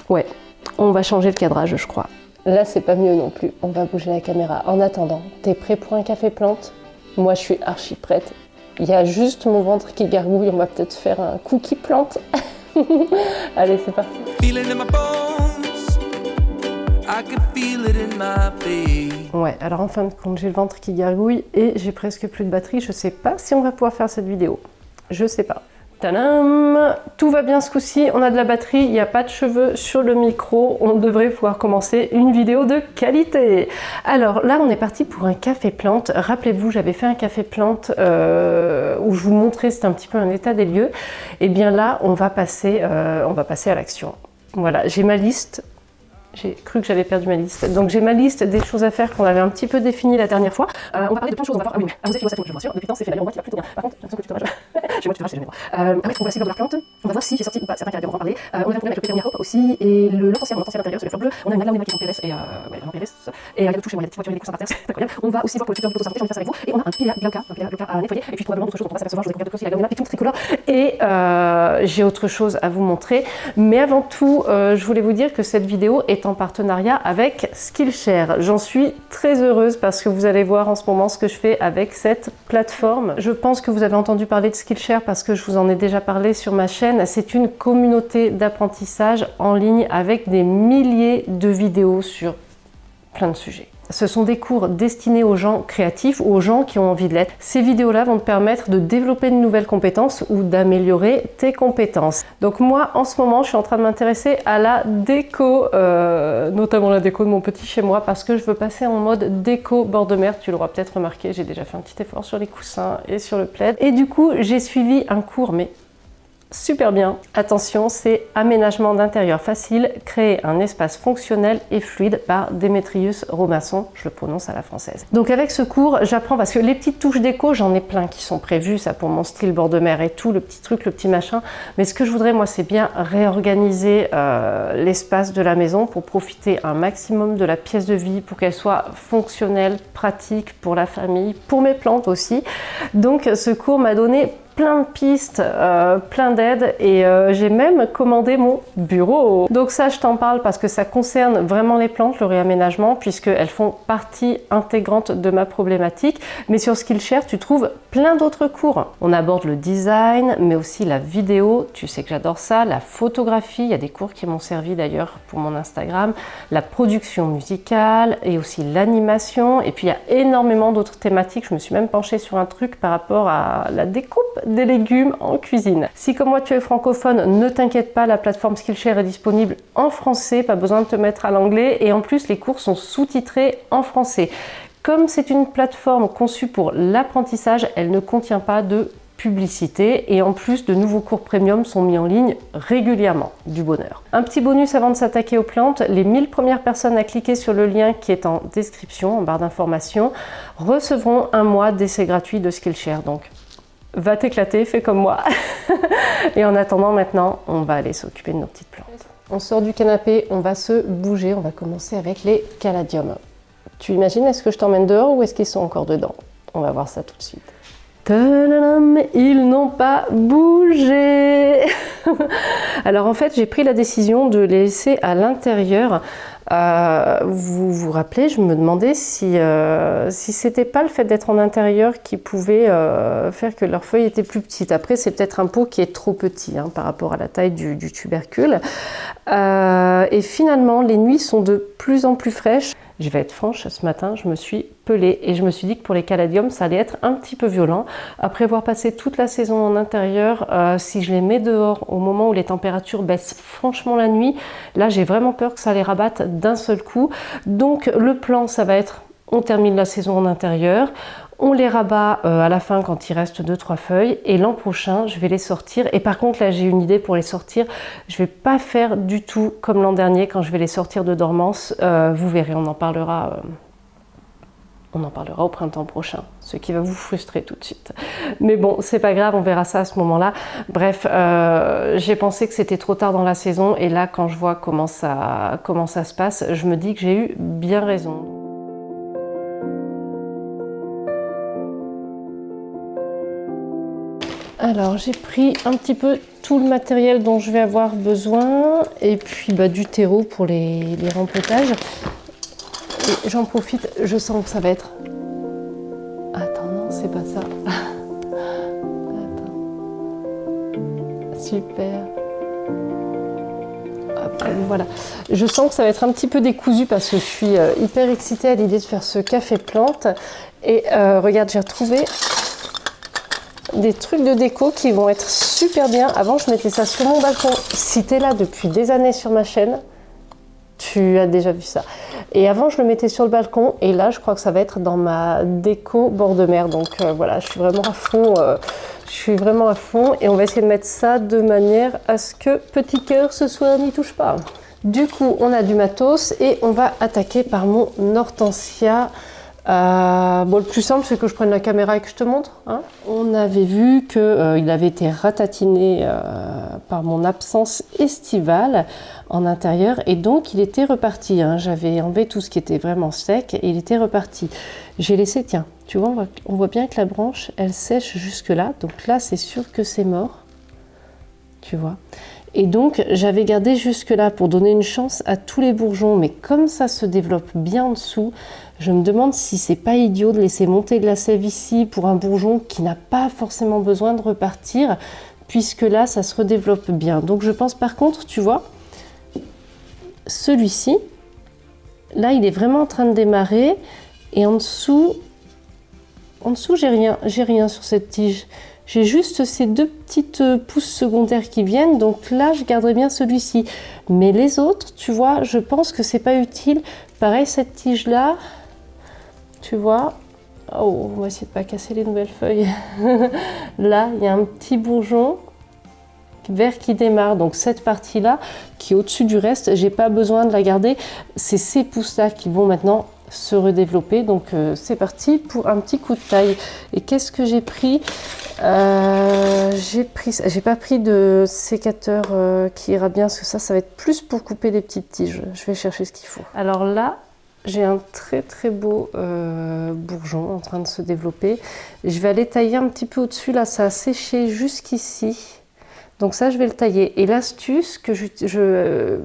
Ouais, on va changer le cadrage, je crois. Là, c'est pas mieux non plus. On va bouger la caméra. En attendant, t'es prêt pour un café plante? Moi, je suis archi prête. Il y a juste mon ventre qui gargouille. On va peut-être faire un cookie plante. Allez, c'est parti. Ouais, alors en fin de compte, j'ai le ventre qui gargouille et j'ai presque plus de batterie. Je sais pas si on va pouvoir faire cette vidéo. Je sais pas. Tadam! Tout va bien ce coup-ci, on a de la batterie, il n'y a pas de cheveux sur le micro, on devrait pouvoir commencer une vidéo de qualité. Alors là, on est parti pour un café plante. Rappelez-vous, j'avais fait un café plante où je vous montrais, c'était un petit peu un état des lieux. Et bien là, on va passer à l'action. Voilà, j'ai ma liste. J'ai cru que j'avais perdu ma liste. Donc j'ai ma liste des choses à faire qu'on avait un petit peu définies la dernière fois. On va parler de plein de choses. On va voir. Ah oui, vous êtes je vous rassure. Depuis le temps, c'est fait. D'ailleurs, on voit qu'il va plus tenir. Par contre, j'ai l'impression que tu te rages. Chez moi, tu te rages, c'est jamais droit. Après, on va essayer de la plante. On va voir si j'ai sorti ou pas certains caladiums, on va en parler. On a un problème avec le Péternia Hope aussi. Et le l'entensière à l'intérieur, c'est les fleurs bleues. On a une Madeleine qui est en PLS et en PLS. Et il y a le toucher, il y a des petites voitures et des coussins par terre, c'est incroyable. On va aussi voir pour le futur du santé, j'en vais faire ça avec vous. Et on a un Pilia Glauca à nettoyer. Et puis probablement d'autres choses dont on va s'apercevoir. Je vais regarder aussi la Glamina et tout tricolore. Et j'ai autre chose à vous montrer. Mais avant tout, je voulais vous dire que cette vidéo est en partenariat avec Skillshare. J'en suis très heureuse parce que vous allez voir en ce moment ce que je fais avec cette plateforme. Je pense que vous avez entendu parler de Skillshare parce que je vous en ai déjà parlé sur ma chaîne. C'est une communauté d'apprentissage en ligne avec des milliers de vidéos sur plein de sujets. Ce sont des cours destinés aux gens créatifs ou aux gens qui ont envie de l'être. Ces vidéos-là vont te permettre de développer de nouvelles compétences ou d'améliorer tes compétences. Donc moi, en ce moment, je suis en train de m'intéresser à la déco, notamment la déco de mon petit chez moi, parce que je veux passer en mode déco bord de mer. Tu l'auras peut-être remarqué, j'ai déjà fait un petit effort sur les coussins et sur le plaid. Et du coup, j'ai suivi un cours, mais super bien. Attention, c'est aménagement d'intérieur facile, créer un espace fonctionnel et fluide par Démétrius Robinson, je le prononce à la française. Donc avec ce cours, j'apprends parce que les petites touches déco, j'en ai plein qui sont prévues, ça pour mon style bord de mer et tout, le petit truc, le petit machin. Mais ce que je voudrais, moi, c'est bien réorganiser l'espace de la maison pour profiter un maximum de la pièce de vie, pour qu'elle soit fonctionnelle, pratique pour la famille, pour mes plantes aussi. Donc ce cours m'a donné plein de pistes, plein d'aides et j'ai même commandé mon bureau. Donc ça, je t'en parle parce que ça concerne vraiment les plantes, le réaménagement, puisqu'elles font partie intégrante de ma problématique. Mais sur Skillshare, tu trouves plein d'autres cours. On aborde le design, mais aussi la vidéo, tu sais que j'adore ça, la photographie, il y a des cours qui m'ont servi d'ailleurs pour mon Instagram, la production musicale et aussi l'animation. Et puis il y a énormément d'autres thématiques. Je me suis même penchée sur un truc par rapport à la découpe des légumes en cuisine. Si comme moi tu es francophone, ne t'inquiète pas, la plateforme Skillshare est disponible en français, pas besoin de te mettre à l'anglais et en plus les cours sont sous-titrés en français. Comme c'est une plateforme conçue pour l'apprentissage, elle ne contient pas de publicité et en plus de nouveaux cours premium sont mis en ligne régulièrement. Du bonheur. Un petit bonus avant de s'attaquer aux plantes, les 1000 premières personnes à cliquer sur le lien qui est en description, en barre d'informations, recevront un mois d'essai gratuit de Skillshare. Donc va t'éclater, fais comme moi. Et en attendant, maintenant, on va aller s'occuper de nos petites plantes. On sort du canapé, on va se bouger. On va commencer avec les caladiums. Tu imagines, est-ce que je t'emmène dehors ou est-ce qu'ils sont encore dedans? On va voir ça tout de suite. Tadam, ils n'ont pas bougé. Alors en fait, j'ai pris la décision de les laisser à l'intérieur. Vous vous rappelez, je me demandais si c'était pas le fait d'être en intérieur qui pouvait faire que leurs feuilles étaient plus petites. Après, c'est peut-être un pot qui est trop petit par rapport à la taille du tubercule. Et finalement, les nuits sont de plus en plus fraîches. Je vais être franche, ce matin, je me suis pelée et je me suis dit que pour les caladiums, ça allait être un petit peu violent. Après avoir passé toute la saison en intérieur, si je les mets dehors au moment où les températures baissent franchement la nuit, là j'ai vraiment peur que ça les rabatte d'un seul coup. Donc le plan, ça va être, on termine la saison en intérieur, on les rabat à la fin quand il reste 2-3 feuilles et l'an prochain je vais les sortir. Et par contre là j'ai une idée pour les sortir, je vais pas faire du tout comme l'an dernier quand je vais les sortir de dormance. Vous verrez, on en parlera au printemps prochain, ce qui va vous frustrer tout de suite. Mais bon, c'est pas grave, on verra ça à ce moment-là. Bref, j'ai pensé que c'était trop tard dans la saison et là quand je vois comment ça se passe, je me dis que j'ai eu bien raison. Alors j'ai pris un petit peu tout le matériel dont je vais avoir besoin et puis du terreau pour les rempotages. Et j'en profite, je sens que ça va être... Attends, non, c'est pas ça. Attends. Super. Hop, voilà. Je sens que ça va être un petit peu décousu parce que je suis hyper excitée à l'idée de faire ce café plante. Et regarde, j'ai retrouvé des trucs de déco qui vont être super bien. Avant, je mettais ça sur mon balcon. Si tu es là depuis des années sur ma chaîne, tu as déjà vu ça. Et avant, je le mettais sur le balcon. Et là, je crois que ça va être dans ma déco bord de mer. Donc voilà, je suis vraiment à fond. Et on va essayer de mettre ça de manière à ce que petit cœur ce soir n'y touche pas. Du coup, on a du matos et on va attaquer par mon hortensia. Bon, le plus simple, c'est que je prenne la caméra et que je te montre. Hein. On avait vu qu'il avait été ratatiné par mon absence estivale en intérieur et donc il était reparti. Hein. J'avais enlevé tout ce qui était vraiment sec et il était reparti. J'ai laissé, tiens, tu vois, on voit bien que la branche, elle sèche jusque là. Donc là, c'est sûr que c'est mort. Tu vois. Et donc, j'avais gardé jusque là pour donner une chance à tous les bourgeons. Mais comme ça se développe bien en dessous, je me demande si c'est pas idiot de laisser monter de la sève ici pour un bourgeon qui n'a pas forcément besoin de repartir, puisque là, ça se redéveloppe bien. Donc, je pense par contre, tu vois, celui-ci, là, il est vraiment en train de démarrer. Et en dessous, j'ai rien sur cette tige. J'ai juste ces deux petites pousses secondaires qui viennent, donc là je garderai bien celui-ci. Mais les autres, tu vois, je pense que c'est pas utile. Pareil, cette tige-là, tu vois, oh, on va essayer de pas casser les nouvelles feuilles. Là, il y a un petit bourgeon vert qui démarre, donc cette partie-là qui est au-dessus du reste, j'ai pas besoin de la garder. C'est ces pousses-là qui vont maintenant se redévelopper, donc c'est parti pour un petit coup de taille. Et qu'est-ce que j'ai pris? J'ai pas pris de sécateur qui ira bien, parce que ça va être plus pour couper des petites tiges. Je vais chercher ce qu'il faut. Alors là, j'ai un très très beau bourgeon en train de se développer. Je vais aller tailler un petit peu au-dessus, là ça a séché jusqu'ici. Donc ça, je vais le tailler. Et l'astuce que je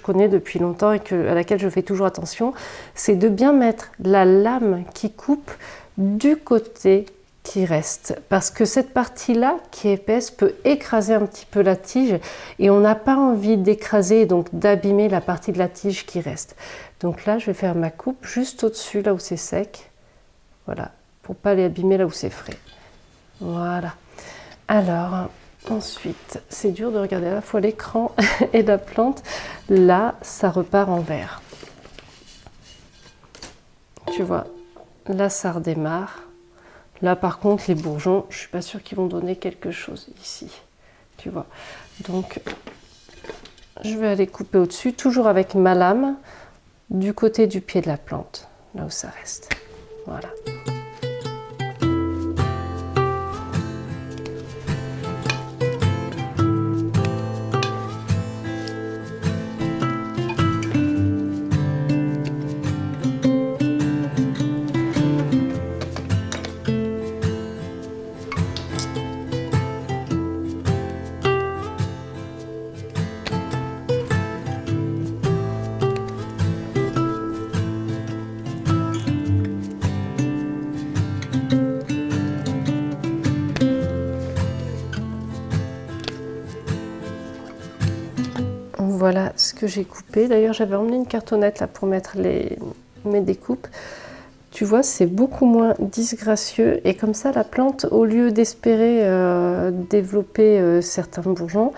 connais depuis longtemps et à laquelle je fais toujours attention, c'est de bien mettre la lame qui coupe du côté qui reste. Parce que cette partie-là, qui est épaisse, peut écraser un petit peu la tige. Et on n'a pas envie d'écraser et donc d'abîmer la partie de la tige qui reste. Donc là, je vais faire ma coupe juste au-dessus, là où c'est sec. Voilà, pour pas les abîmer là où c'est frais. Voilà. Alors... ensuite, c'est dur de regarder à la fois l'écran et la plante. Là, ça repart en vert. Tu vois, là, ça redémarre. Là, par contre, les bourgeons, je ne suis pas sûre qu'ils vont donner quelque chose ici. Tu vois. Donc, je vais aller couper au-dessus, toujours avec ma lame, du côté du pied de la plante, là où ça reste. Voilà. Voilà ce que j'ai coupé. D'ailleurs, j'avais emmené une cartonnette là pour mettre mes découpes. Tu vois, c'est beaucoup moins disgracieux. Et comme ça, la plante, au lieu d'espérer développer certains bourgeons,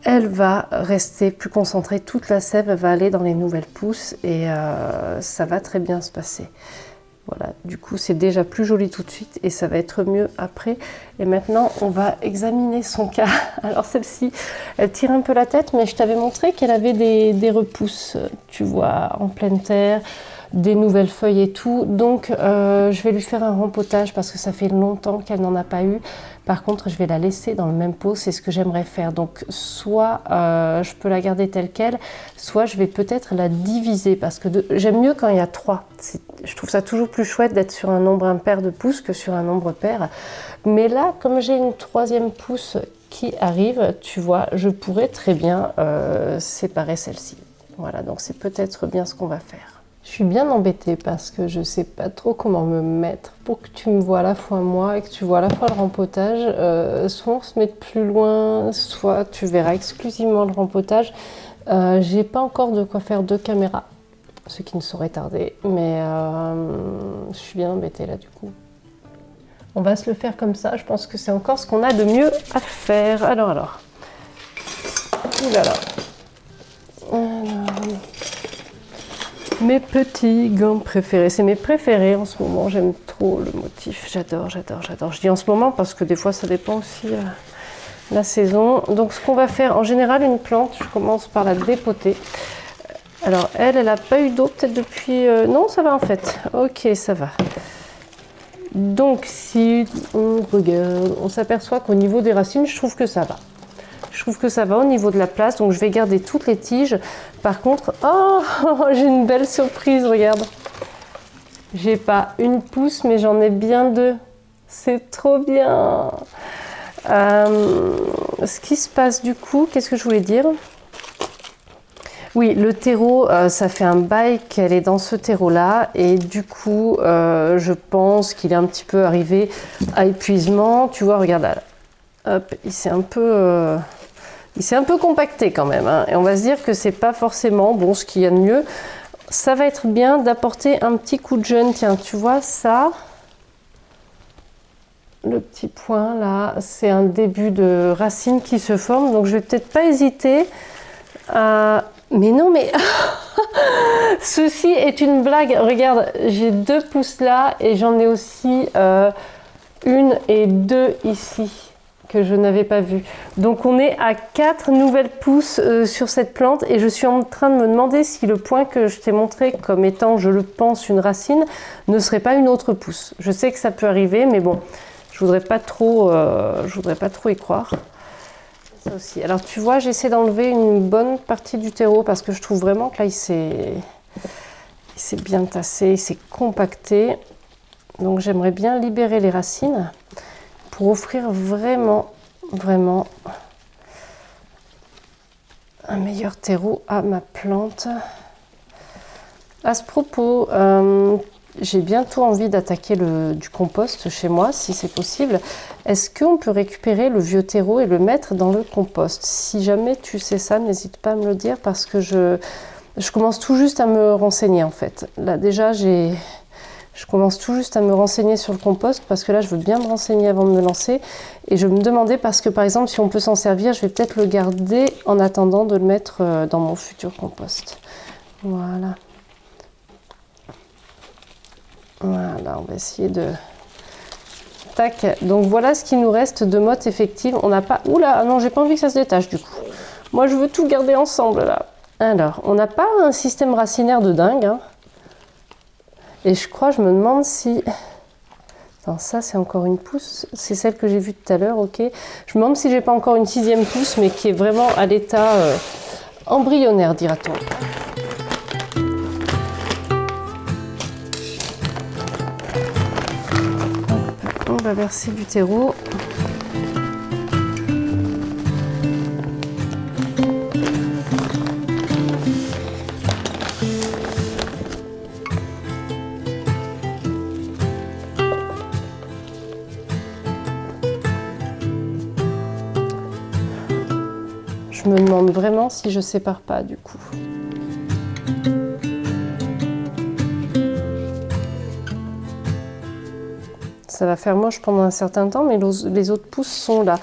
elle va rester plus concentrée. Toute la sève va aller dans les nouvelles pousses et ça va très bien se passer. Voilà, du coup c'est déjà plus joli tout de suite et ça va être mieux après. Et maintenant on va examiner son cas. Alors celle-ci, elle tire un peu la tête, mais je t'avais montré qu'elle avait des repousses, tu vois, en pleine terre. des nouvelles feuilles et tout. Donc je vais lui faire un rempotage parce que ça fait longtemps qu'elle n'en a pas eu. Par contre, je vais la laisser dans le même pot, c'est ce que j'aimerais faire. Donc soit je peux la garder telle quelle, soit je vais peut-être la diviser parce que j'aime mieux quand il y a 3. Je trouve ça toujours plus chouette d'être sur un nombre impair de pousses que sur un nombre pair. Mais là, comme j'ai une 3e pousse qui arrive, tu vois, je pourrais très bien séparer celle-ci. Voilà, donc c'est peut-être bien ce qu'on va faire. Je suis bien embêtée parce que je sais pas trop comment me mettre pour que tu me vois à la fois moi et que tu vois à la fois le rempotage. Soit on se met plus loin, soit tu verras exclusivement le rempotage. J'ai pas encore de quoi faire 2 caméras, ce qui ne saurait tarder, mais je suis bien embêtée là du coup. On va se le faire comme ça, je pense que c'est encore ce qu'on a de mieux à faire. Alors. Oulala. Mes petits gants préférés, c'est mes préférés en ce moment, j'aime trop le motif, j'adore. Je dis en ce moment parce que des fois ça dépend aussi la saison. Donc ce qu'on va faire, en général une plante, je commence par la dépoter. Alors elle n'a pas eu d'eau peut-être depuis... non, ça va en fait, ok, ça va. Donc si on regarde, on s'aperçoit qu'au niveau des racines, je trouve que ça va. Je trouve que ça va au niveau de la place, donc je vais garder toutes les tiges. Par contre, oh, j'ai une belle surprise, regarde. J'ai pas une pousse, mais j'en ai bien 2. C'est trop bien. Ce qui se passe du coup, qu'est-ce que je voulais dire? Oui, le terreau, ça fait un bail qu'elle est dans ce terreau-là. Et du coup, je pense qu'il est un petit peu arrivé à épuisement. Tu vois, regarde là. Hop, il s'est un peu... il s'est un peu compacté quand même, hein. Et on va se dire que c'est pas forcément bon ce qu'il y a de mieux. Ça va être bien d'apporter un petit coup de jeune. Tiens, tu vois ça, le petit point là, c'est un début de racine qui se forme. Donc je vais peut-être pas hésiter à... Mais non, mais ceci est une blague. Regarde, j'ai 2 pousses là et j'en ai aussi 1 et 2 ici que je n'avais pas vu. Donc on est à 4 nouvelles pousses sur cette plante et je suis en train de me demander si le point que je t'ai montré comme étant, je le pense, une racine, ne serait pas une autre pousse. Je sais que ça peut arriver, mais bon, je voudrais pas trop y croire. Ça aussi. Alors tu vois, j'essaie d'enlever une bonne partie du terreau parce que je trouve vraiment que là il s'est bien tassé, il s'est compacté. Donc j'aimerais bien libérer les racines pour offrir vraiment un meilleur terreau à ma plante. À ce propos, j'ai bientôt envie d'attaquer du compost chez moi, si c'est possible. Est-ce qu'on peut récupérer le vieux terreau et le mettre dans le compost? Si jamais tu sais ça, n'hésite pas à me le dire parce que je commence tout juste à me renseigner en fait. Là déjà, je commence tout juste à me renseigner sur le compost parce que là, je veux bien me renseigner avant de me lancer. Et je me demandais parce que, par exemple, si on peut s'en servir, je vais peut-être le garder en attendant de le mettre dans mon futur compost. Voilà. Voilà, on va essayer de... Tac. Donc, voilà ce qui nous reste de motte effective. On n'a pas... Oula, ah non, j'ai pas envie que ça se détache du coup. Moi, je veux tout garder ensemble, là. Alors, on n'a pas un système racinaire de dingue, hein. Et je crois, je me demande si... Attends, ça c'est encore une pousse. C'est celle que j'ai vue tout à l'heure, ok. Je me demande si j'ai pas encore une 6e pousse, mais qui est vraiment à l'état embryonnaire, dira-t-on. On va verser du terreau. Je me demande vraiment si je sépare pas du coup. Ça va faire moche pendant un certain temps, mais les autres pousses sont là.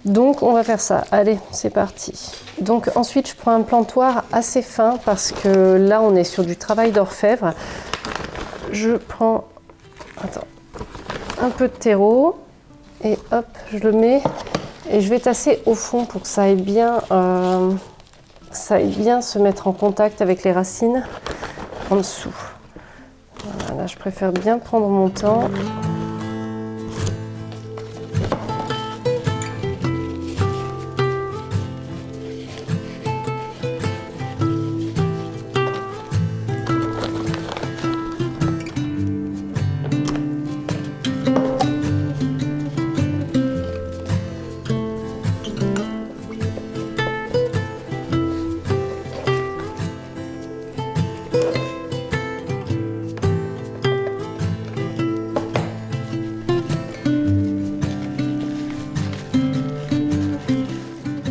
Donc on va faire ça. Allez, c'est parti. Donc ensuite je prends un plantoir assez fin parce que là on est sur du travail d'orfèvre. Je prends un peu de terreau et hop, je le mets. Et je vais tasser au fond pour que ça aille bien se mettre en contact avec les racines en dessous. je préfère bien prendre mon temps.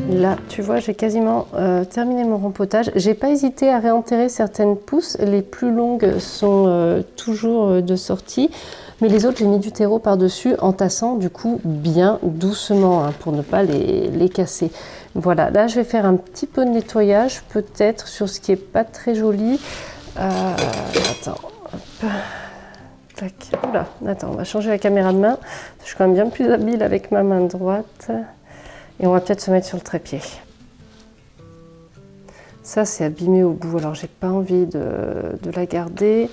Là, tu vois, j'ai quasiment terminé mon rempotage. J'ai pas hésité à réenterrer certaines pousses. Les plus longues sont toujours de sortie, mais les autres, j'ai mis du terreau par-dessus en tassant du coup bien doucement hein, pour ne pas les casser. Voilà, là, je vais faire un petit peu de nettoyage, peut-être sur ce qui est pas très joli. Attends, hop. Tac. Oula, attends, on va changer la caméra de main. Je suis quand même bien plus habile avec ma main droite. Et on va peut-être se mettre sur le trépied. Ça, c'est abîmé au bout, alors j'ai pas envie de la garder.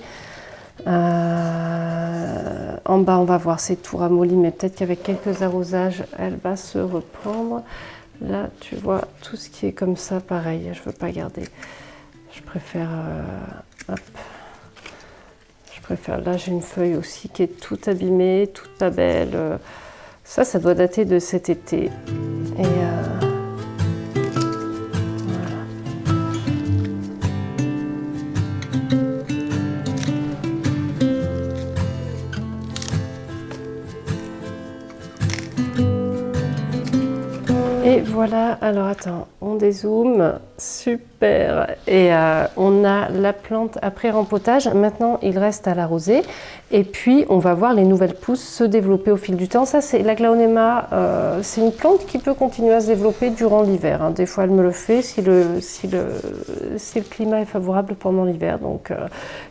En bas, on va voir, c'est tout ramolli, mais peut-être qu'avec quelques arrosages, elle va se reprendre. Là, tu vois, tout ce qui est comme ça, pareil, je veux pas garder. Je préfère... hop. Je préfère... Là, j'ai une feuille aussi qui est toute abîmée, toute pas belle. Ça doit dater de cet été. Et Et voilà, alors attends, on dézoome, super. Et on a la plante après rempotage. Maintenant, il reste à l'arroser. Et puis, on va voir les nouvelles pousses se développer au fil du temps. Ça, c'est l'aglaonema. C'est une plante qui peut continuer à se développer durant l'hiver. Hein. Des fois, elle me le fait si le climat est favorable pendant l'hiver. Donc,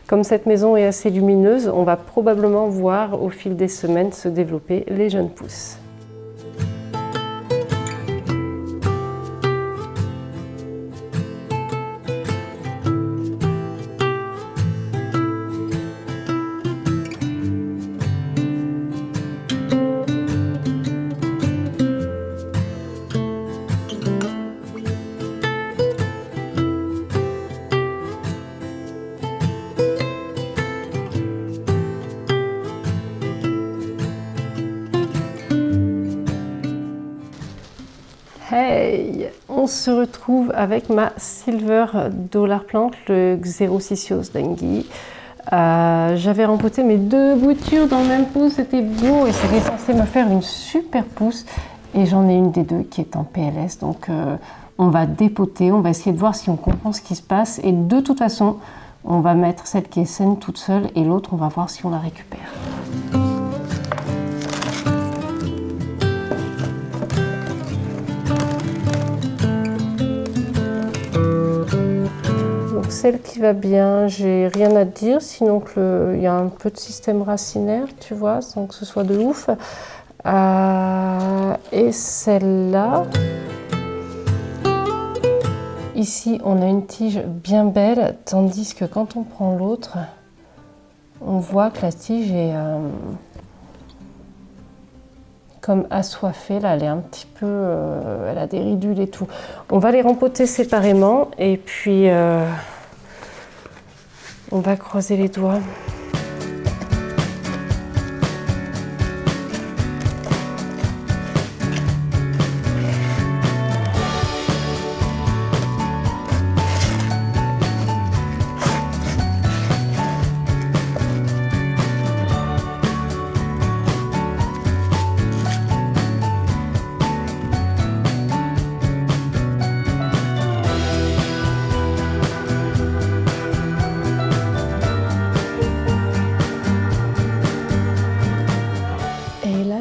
comme cette maison est assez lumineuse, on va probablement voir au fil des semaines se développer les jeunes pousses. Hey, on se retrouve avec ma Silver Dollar Plant, le Xerosicyos Dengui. J'avais rempoté mes deux boutures dans le même pouce, c'était beau et c'était censé me faire une super pousse. Et j'en ai une des deux qui est en PLS, donc on va dépoter, on va essayer de voir si on comprend ce qui se passe. Et de toute façon, on va mettre celle qui est saine toute seule et l'autre, on va voir si on la récupère. Celle qui va bien, j'ai rien à dire, sinon qu'il y a un peu de système racinaire, tu vois, sans que ce soit de ouf. Et celle-là, ici on a une tige bien belle, tandis que quand on prend l'autre, on voit que la tige est comme assoiffée, là, elle est un petit peu, elle a des ridules et tout. On va les rempoter séparément et puis on va croiser les doigts.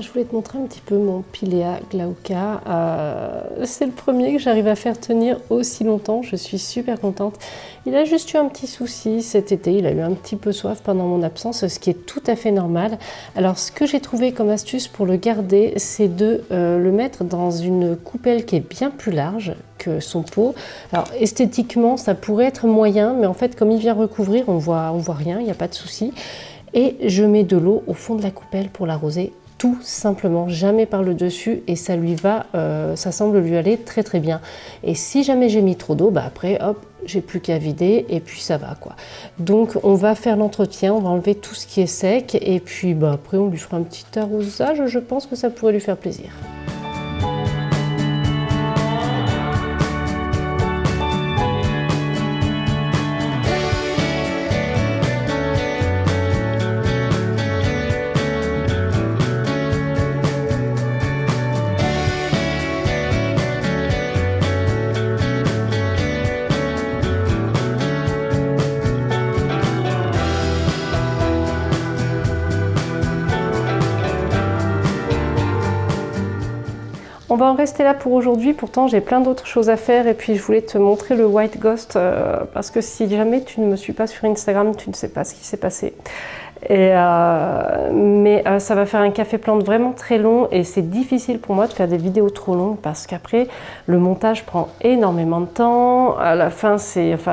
Je voulais te montrer un petit peu mon Pilea glauca. C'est le premier que j'arrive à faire tenir aussi longtemps. Je suis super contente. Il a juste eu un petit souci cet été. Il a eu un petit peu soif pendant mon absence, ce qui est tout à fait normal. Alors, ce que j'ai trouvé comme astuce pour le garder, c'est de le mettre dans une coupelle qui est bien plus large que son pot. Alors, esthétiquement, ça pourrait être moyen, mais en fait, comme il vient recouvrir, on voit rien, il n'y a pas de souci. Et je mets de l'eau au fond de la coupelle pour l'arroser tout simplement, jamais par le dessus, et ça lui va, ça semble lui aller très très bien. Et si jamais j'ai mis trop d'eau, bah après hop, j'ai plus qu'à vider et puis ça va quoi. Donc on va faire l'entretien, on va enlever tout ce qui est sec et puis bah après on lui fera un petit arrosage, je pense que ça pourrait lui faire plaisir. On va en rester là pour aujourd'hui, pourtant j'ai plein d'autres choses à faire et puis je voulais te montrer le White Ghost parce que si jamais tu ne me suis pas sur Instagram, tu ne sais pas ce qui s'est passé. Mais ça va faire un café plante vraiment très long et c'est difficile pour moi de faire des vidéos trop longues parce qu'après le montage prend énormément de temps. À la fin,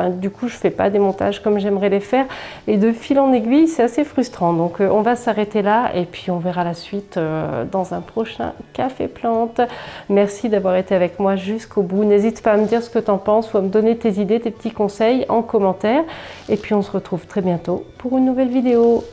du coup je fais pas des montages comme j'aimerais les faire et de fil en aiguille c'est assez frustrant. Donc on va s'arrêter là et puis on verra la suite dans un prochain café plante. Merci d'avoir été avec moi jusqu'au bout. N'hésite pas à me dire ce que tu en penses ou à me donner tes idées, tes petits conseils en commentaire et puis on se retrouve très bientôt pour une nouvelle vidéo.